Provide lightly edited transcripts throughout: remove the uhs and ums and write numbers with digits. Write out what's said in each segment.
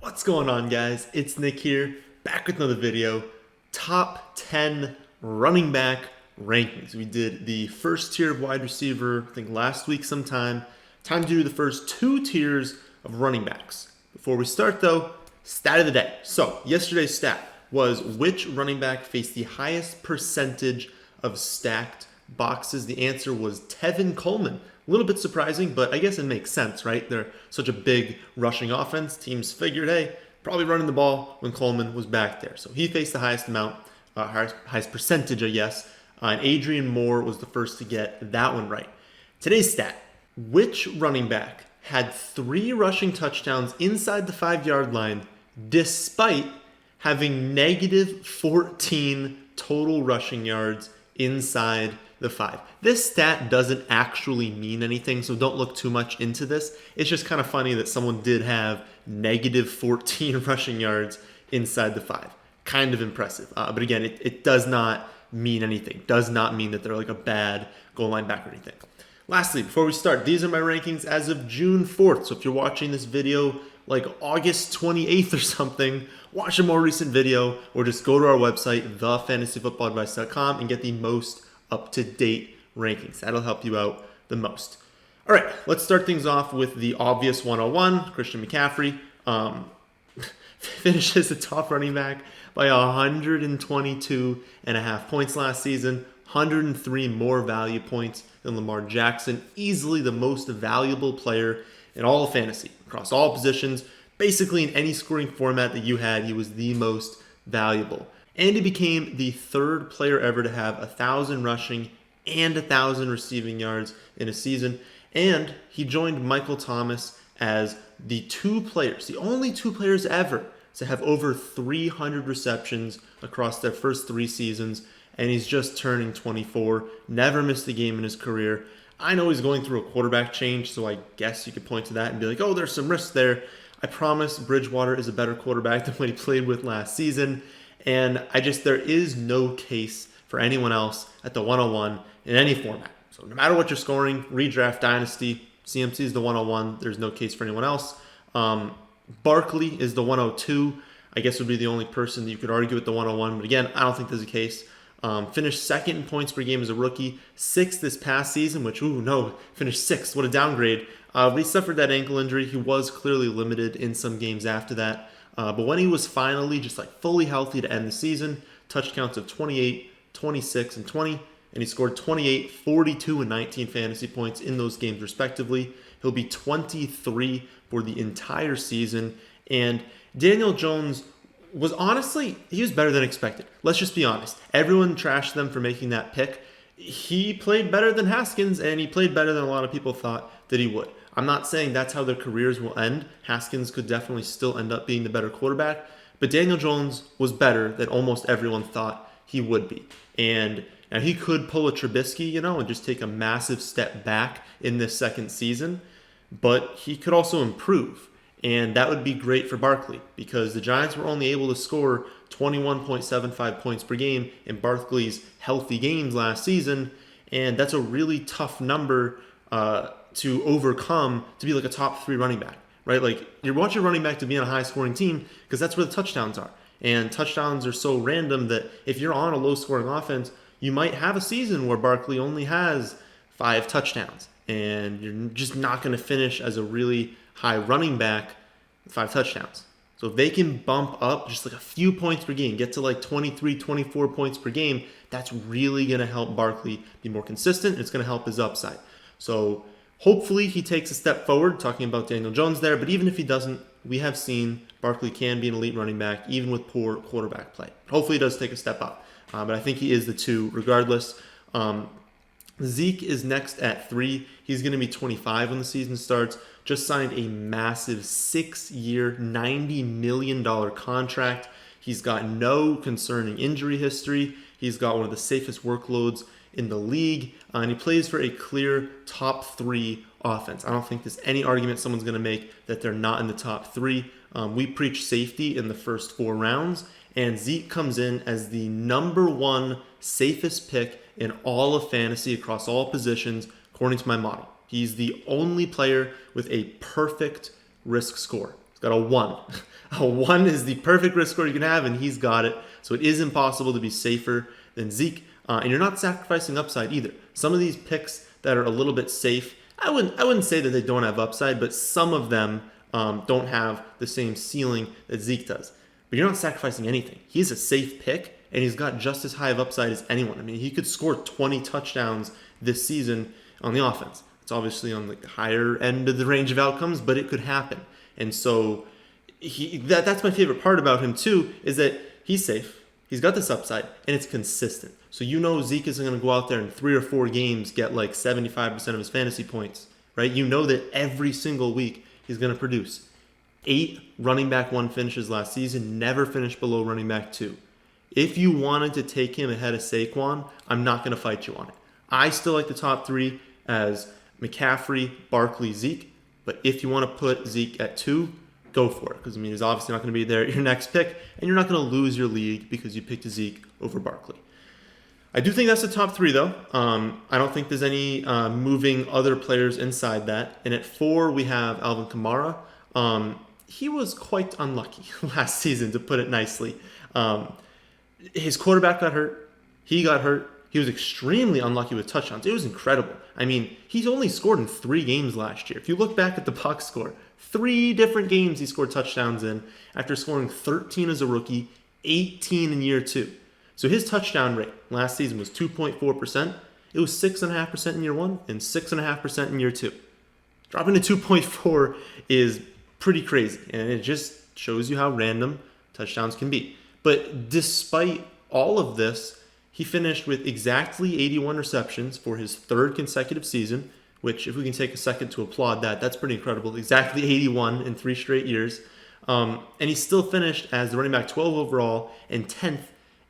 What's going on, guys? It's Nick here, back with another video. Top 10 running back rankings. We did the first tier of wide receiver, I think last week sometime. Time to do the first two tiers of running backs. Before we start though, stat of the day. So yesterday's stat was which running back faced the highest percentage of stacked boxes. The answer was Tevin Coleman. A little bit surprising, but I guess it makes sense, right? They're such a big rushing offense. Teams figured, hey, probably running the ball when Coleman was back there. So he faced the highest amount, highest percentage, I guess. And Adrian Moore was the first to get that one right. Today's stat, which running back had 3 rushing touchdowns inside the 5-yard line despite having negative 14 total rushing yards inside the 5. This stat doesn't actually mean anything, so don't look too much into this. It's just kind of funny that someone did have negative 14 rushing yards inside the 5. Kind of impressive. But again, it does not mean anything. Does not mean that they're like a bad goal line back or anything. Lastly, before we start, these are my rankings as of June 4th. So if you're watching this video like August 28th or something, watch a more recent video or just go to our website, thefantasyfootballadvice.com, and get the most up-to-date rankings. That'll help you out the most. All right, let's start things off with the obvious 101. Christian McCaffrey finishes the top running back by 122.5 points last season, 103 more value points than Lamar Jackson, easily the most valuable player in all of fantasy, across all positions. Basically, in any scoring format that you had, he was the most valuable. And he became the 3rd player ever to have 1,000 rushing and 1,000 receiving yards in a season. And he joined Michael Thomas as the only 2 players ever to have over 300 receptions across their first 3 seasons. And he's just turning 24, never missed a game in his career. I know he's going through a quarterback change, so I guess you could point to that and be like, oh, there's some risks there. I promise Bridgewater is a better quarterback than what he played with last season. And there is no case for anyone else at the 101 in any format. So no matter what you're scoring, redraft, dynasty, CMC is the 101. There's no case for anyone else. Barkley is the 102. I guess would be the only person that you could argue with the 101. But again, I don't think there's a case. Finished 2nd in points per game as a rookie, 6th this past season, finished 6th. What a downgrade. But he suffered that ankle injury. He was clearly limited in some games after that. But when he was finally just fully healthy to end the season, touch counts of 28, 26, and 20, and he scored 28, 42, and 19 fantasy points in those games respectively. He'll be 23 for the entire season. And Daniel Jones was he was better than expected. Let's just be honest. Everyone trashed them for making that pick. He played better than Haskins, and he played better than a lot of people thought that he would. I'm not saying that's how their careers will end. Haskins could definitely still end up being the better quarterback, but Daniel Jones was better than almost everyone thought he would be. And now he could pull a Trubisky, and just take a massive step back in this 2nd season, but he could also improve. And that would be great for Barkley because the Giants were only able to score 21.75 points per game in Barkley's healthy games last season. And that's a really tough number to overcome to be like a top 3 running back, right? Like you want your running back to be on a high scoring team because that's where the touchdowns are. And touchdowns are so random that if you're on a low scoring offense, you might have a season where Barkley only has 5 touchdowns and you're just not going to finish as a really high running back with 5 touchdowns. So if they can bump up just a few points per game, get to 23, 24 points per game, that's really going to help Barkley be more consistent. It's going to help his upside. So hopefully he takes a step forward, talking about Daniel Jones there. But even if he doesn't, we have seen Barkley can be an elite running back, even with poor quarterback play. Hopefully he does take a step up. But I think he is the 2 regardless. Zeke is next at 3. He's going to be 25 when the season starts. Just signed a massive 6-year, $90 million contract. He's got no concerning injury history. He's got one of the safest workloads in the league. And he plays for a clear top 3 offense. I don't think there's any argument someone's going to make that they're not in the top 3. We preach safety in the first 4 rounds. And Zeke comes in as the number 1 safest pick in all of fantasy across all positions, according to my model. He's the only player with a perfect risk score. He's got a 1. A 1 is the perfect risk score you can have, and he's got it. So it is impossible to be safer than Zeke. And you're not sacrificing upside either. Some of these picks that are a little bit safe, I wouldn't say that they don't have upside, but some of them don't have the same ceiling that Zeke does. But you're not sacrificing anything. He's a safe pick, and he's got just as high of upside as anyone. I mean, he could score 20 touchdowns this season on the offense. It's obviously on the higher end of the range of outcomes, but it could happen. And so that's my favorite part about him too, is that he's safe. He's got this upside, and it's consistent. So you know Zeke isn't going to go out there in 3 or 4 games, get like 75% of his fantasy points, right? You know that every single week he's going to produce. 8 running back 1 finishes last season, never finished below running back 2. If you wanted to take him ahead of Saquon, I'm not going to fight you on it. I still like the top 3 as McCaffrey, Barkley, Zeke. But if you want to put Zeke at 2, go for it. Because, I mean, he's obviously not going to be there at your next pick. And you're not going to lose your league because you picked Zeke over Barkley. I do think that's the top 3, though. I don't think there's any moving other players inside that. And at 4, we have Alvin Kamara. He was quite unlucky last season, to put it nicely. His quarterback got hurt. He got hurt. He was extremely unlucky with touchdowns. It was incredible. I mean, he's only scored in 3 games last year. If you look back at the box score, 3 different games he scored touchdowns in after scoring 13 as a rookie, 18 in year 2. So his touchdown rate last season was 2.4%. It was 6.5% in year 1 and 6.5% in year 2. Dropping to 2.4 is pretty crazy, and it just shows you how random touchdowns can be. But despite all of this, he finished with exactly 81 receptions for his 3rd consecutive season, which, if we can take a second to applaud that, that's pretty incredible. Exactly 81 in 3 straight years. And he still finished as the running back 12 overall and 10th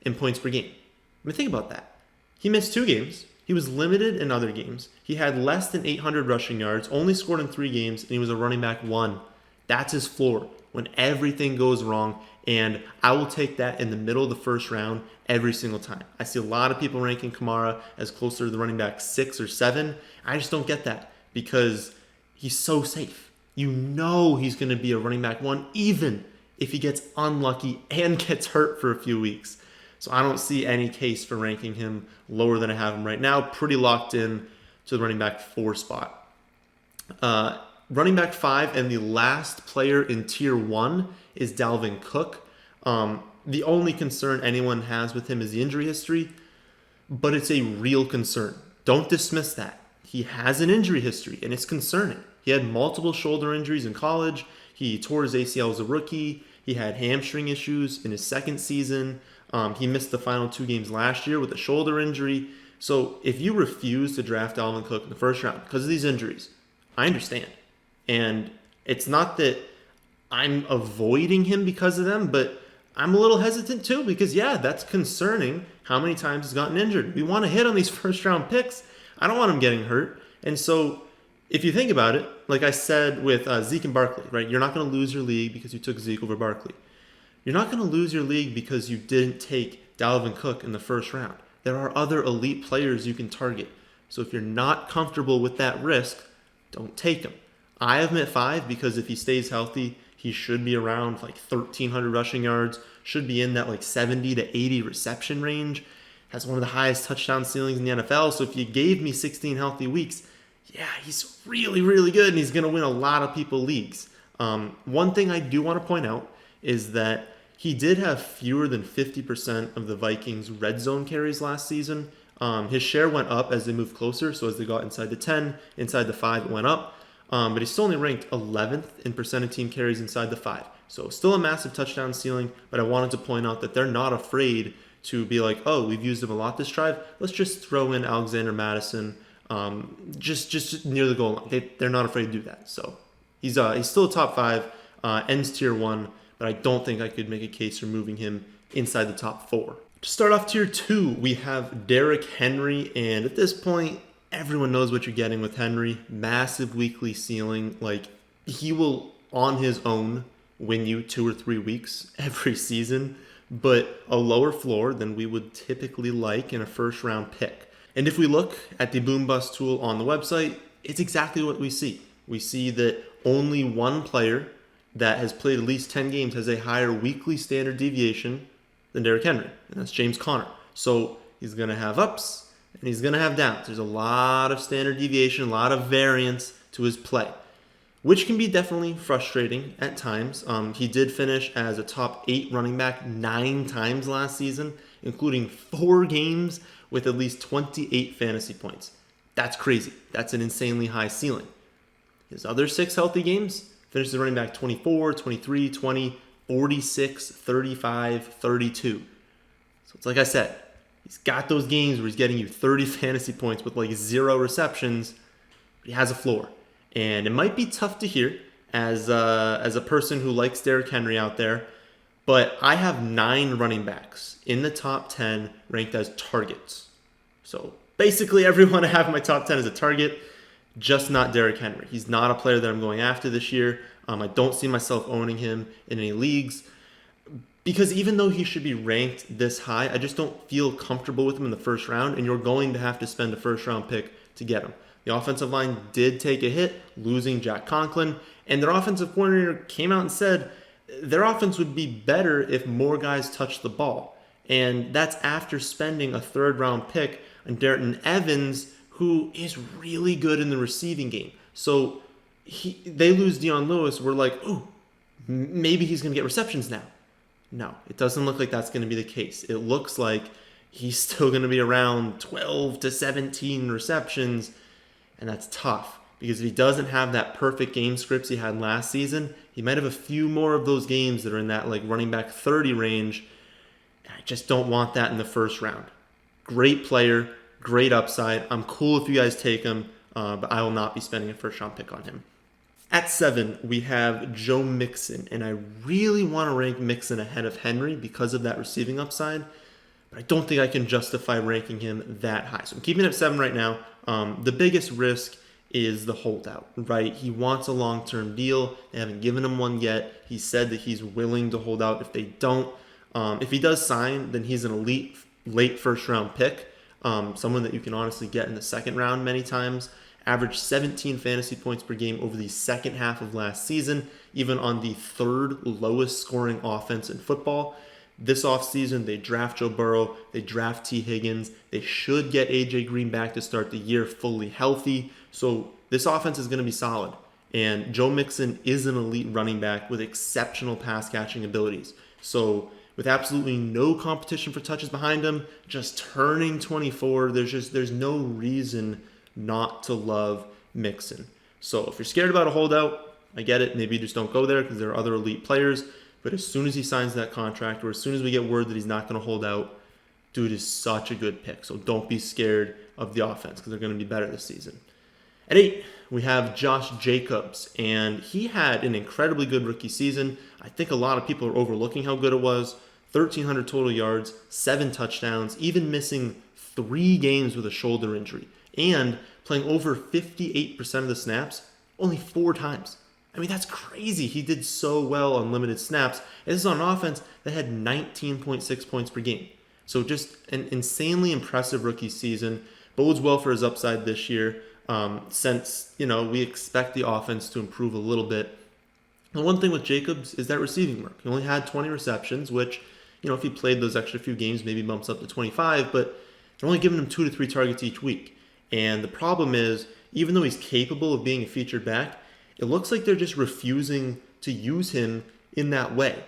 in points per game. I mean, think about that. He missed 2 games. He was limited in other games. He had less than 800 rushing yards, only scored in 3 games, and he was a running back 1. That's his floor when everything goes wrong. And I will take that in the middle of the first round every single time. I see a lot of people ranking Kamara as closer to the running back 6 or 7. I just don't get that because he's so safe. You know he's going to be a running back 1, even if he gets unlucky and gets hurt for a few weeks. So I don't see any case for ranking him lower than I have him right now. Pretty locked in to the running back 4 spot. Running back 5 and the last player in tier 1 is Dalvin Cook. The only concern anyone has with him is the injury history, but it's a real concern. Don't dismiss that. He has an injury history, and it's concerning. He had multiple shoulder injuries in college. He tore his ACL as a rookie. He had hamstring issues in his 2nd season. He missed the final 2 games last year with a shoulder injury. So if you refuse to draft Dalvin Cook in the first round because of these injuries, I understand. And it's not that I'm avoiding him because of them, but I'm a little hesitant too because, yeah, that's concerning how many times he's gotten injured. We want to hit on these first-round picks. I don't want him getting hurt. And so if you think about it, like I said with Zeke and Barkley, right? You're not going to lose your league because you took Zeke over Barkley. You're not going to lose your league because you didn't take Dalvin Cook in the first round. There are other elite players you can target. So if you're not comfortable with that risk, don't take him. I have him at 5 because if he stays healthy, he should be around like 1,300 rushing yards, should be in that like 70 to 80 reception range, has one of the highest touchdown ceilings in the NFL. So if you gave me 16 healthy weeks, yeah, he's really, really good, and he's going to win a lot of people leagues. One thing I do want to point out is that he did have fewer than 50% of the Vikings' red zone carries last season. His share went up as they moved closer, so as they got inside the 10, inside the 5, it went up. But he's still only ranked 11th in percent of team carries inside the 5. So still a massive touchdown ceiling, but I wanted to point out that they're not afraid to be like, oh, we've used him a lot this drive. Let's just throw in Alexander Madison just near the goal line. They're not afraid to do that. So he's still a top 5, ends tier 1, but I don't think I could make a case for moving him inside the top 4. To start off tier 2, we have Derrick Henry, and at this point, everyone knows what you're getting with Henry. Massive weekly ceiling. Like, he will, on his own, win you 2 or 3 weeks every season, but a lower floor than we would typically like in a first-round pick. And if we look at the Boom Bust tool on the website, it's exactly what we see. We see that only one player that has played at least 10 games has a higher weekly standard deviation than Derrick Henry, and that's James Conner. So he's going to have ups and he's going to have downs. There's a lot of standard deviation, a lot of variance to his play, which can be definitely frustrating at times. He did finish as a top 8 running back 9 times last season, including 4 games with at least 28 fantasy points. That's crazy. That's an insanely high ceiling. His other 6 healthy games finished as running back 24, 23, 20, 46, 35, 32. So it's like I said, he's got those games where he's getting you 30 fantasy points with like 0 receptions, but he has a floor. And it might be tough to hear as a person who likes Derrick Henry out there, but I have 9 running backs in the top 10 ranked as targets. So basically everyone I have in my top 10 is a target, just not Derrick Henry. He's not a player that I'm going after this year. I don't see myself owning him in any leagues because even though he should be ranked this high, I just don't feel comfortable with him in the first round, and you're going to have to spend a first round pick to get him. The offensive line did take a hit, losing Jack Conklin, and their offensive coordinator came out and said their offense would be better if more guys touched the ball. And that's after spending a third round pick on Darrynton Evans, who is really good in the receiving game. So they lose Dion Lewis. We're like, ooh, maybe he's going to get receptions now. No, it doesn't look like that's going to be the case. It looks like he's still going to be around 12 to 17 receptions, and that's tough because if he doesn't have that perfect game scripts he had last season, he might have a few more of those games that are in that like running back 30 range. I just don't want that in the first round. Great player, great upside. I'm cool if you guys take him, but I will not be spending a first round pick on him. At 7, we have Joe Mixon, and I really want to rank Mixon ahead of Henry because of that receiving upside, but I don't think I can justify ranking him that high. So I'm keeping it at 7 right now. The biggest risk is the holdout, right? He wants a long-term deal. They haven't given him one yet. He said that he's willing to hold out if they don't. If he does sign, then he's an elite late first-round pick, someone that you can honestly get in the second round many times. Averaged 17 fantasy points per game over the second half of last season, even on the 3rd lowest scoring offense in football. This offseason, they draft Joe Burrow, they draft T. Higgins. They should get A.J. Green back to start the year fully healthy. So this offense is going to be solid. And Joe Mixon is an elite running back with exceptional pass catching abilities. So with absolutely no competition for touches behind him, just turning 24, there's no reason not to love Mixon. So if you're scared about a holdout, I get it. Maybe you just don't go there because there are other elite players. But as soon as he signs that contract, or as soon as we get word that he's not going to hold out, dude is such a good pick. So don't be scared of the offense because they're going to be better this season. At 8, we have Josh Jacobs, and he had an incredibly good rookie season. I think a lot of people are overlooking how good it was. 1,300 total yards, 7 touchdowns, even missing 3 games with a shoulder injury, and playing over 58% of the snaps only 4 times. I mean, that's crazy. He did so well on limited snaps. And this is on an offense that had 19.6 points per game. So just an insanely impressive rookie season. Bodes well for his upside this year since, we expect the offense to improve a little bit. And one thing with Jacobs is that receiving work. He only had 20 receptions, which, if he played those extra few games, maybe bumps up to 25, but they're only giving him 2 to 3 targets each week. And the problem is, even though he's capable of being a featured back, it looks like they're just refusing to use him in that way.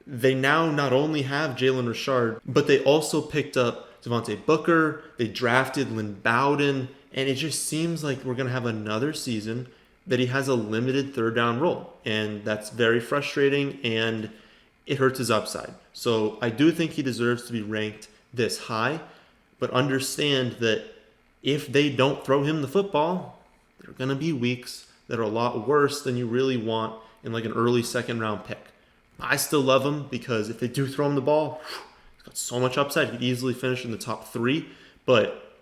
They now not only have Jalen Richard, but they also picked up Devontae Booker, they drafted Lynn Bowden, and it just seems like we're going to have another season that he has a limited third down role. And that's very frustrating, and it hurts his upside. So I do think he deserves to be ranked this high, but understand that if they don't throw him the football, there are going to be weeks that are a lot worse than you really want in like an early second round pick. I still love him because if they do throw him the ball, he's got so much upside. He could easily finish in the top 3. But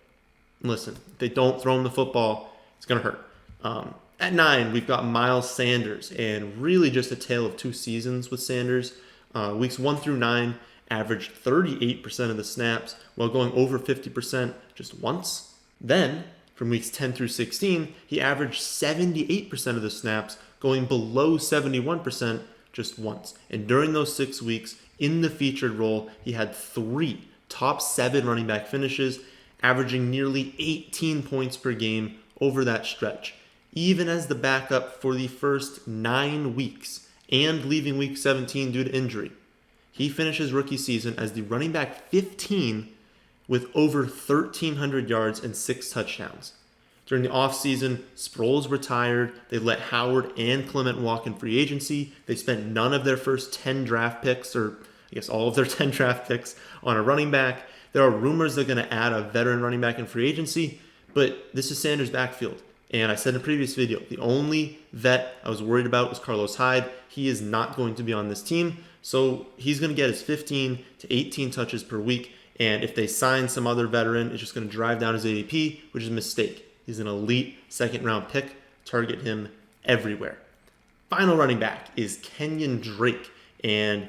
listen, if they don't throw him the football, it's going to hurt. At 9, we've got Miles Sanders, and really just a tale of 2 seasons with Sanders. Weeks 1 through 9 averaged 38% of the snaps while going over 50% just once. Then, from weeks 10 through 16, he averaged 78% of the snaps, going below 71% just once. And during those 6 weeks, in the featured role, he had 3 top 7 running back finishes, averaging nearly 18 points per game over that stretch, even as the backup for the first 9 weeks and leaving week 17 due to injury. He finished his rookie season as the running back 15 with over 1,300 yards and 6 touchdowns. During the offseason, Sproles retired. They let Howard and Clement walk in free agency. They spent none of their first 10 draft picks, or I guess all of their 10 draft picks, on a running back. There are rumors they're going to add a veteran running back in free agency, but this is Sanders' backfield. And I said in a previous video, the only vet I was worried about was Carlos Hyde. He is not going to be on this team, so he's going to get his 15 to 18 touches per week. And if they sign some other veteran, it's just going to drive down his ADP, which is a mistake. He's an elite second-round pick. Target him everywhere. Final running back is Kenyon Drake. And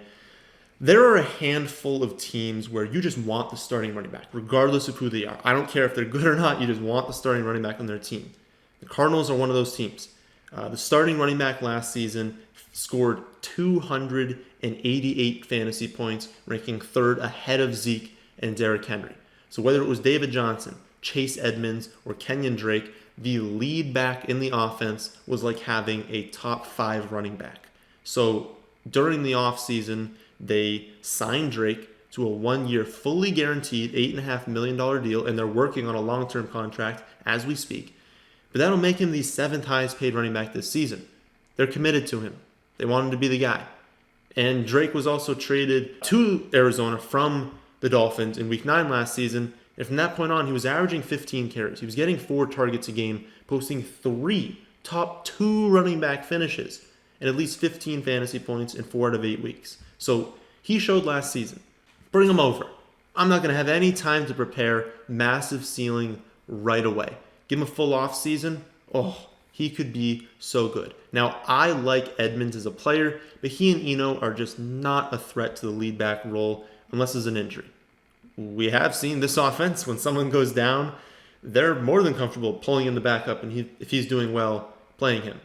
there are a handful of teams where you just want the starting running back, regardless of who they are. I don't care if they're good or not. You just want the starting running back on their team. The Cardinals are one of those teams. The starting running back last season scored 288 fantasy points, ranking 3rd ahead of Zeke and Derrick Henry. So whether it was David Johnson, Chase Edmonds, or Kenyon Drake, the lead back in the offense was like having a top 5 running back. So during the offseason, they signed Drake to a 1-year fully guaranteed $8.5 million deal, and they're working on a long-term contract as we speak. But that'll make him the 7th highest paid running back this season. They're committed to him. They want him to be the guy. And Drake was also traded to Arizona from the Dolphins in Week 9 last season. And from that point on, he was averaging 15 carries. He was getting 4 targets a game, posting 3 top 2 running back finishes, and at least 15 fantasy points in 4 out of 8 weeks. So he showed last season. Bring him over. I'm not going to have any time to prepare. Massive ceiling right away. Give him a full off season. Oh, he could be so good. Now, I like Edmonds as a player, but he and Eno are just not a threat to the lead back role unless there's an injury. We have seen this offense, when someone goes down, they're more than comfortable pulling him to back up, and if he's doing well, playing him.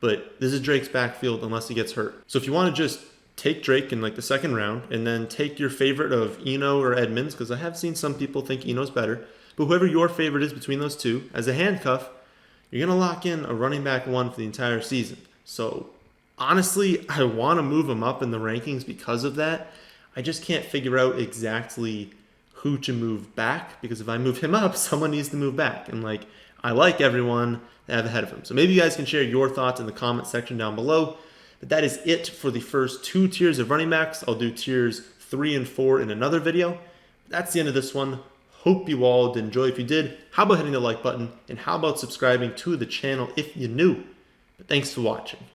But this is Drake's backfield unless he gets hurt. So if you want to just take Drake in like the 2nd round and then take your favorite of Eno or Edmonds, because I have seen some people think Eno's better, but whoever your favorite is between those two, as a handcuff, you're going to lock in a running back 1 for the entire season. So honestly, I want to move him up in the rankings because of that. I just can't figure out exactly who to move back, because if I move him up, someone needs to move back. And I like everyone that I have ahead of him. So maybe you guys can share your thoughts in the comment section down below. But that is it for the first 2 tiers of running backs. I'll do tiers 3 and 4 in another video. That's the end of this one. Hope you all did enjoy. If you did, how about hitting the like button? And how about subscribing to the channel if you're new? But thanks for watching.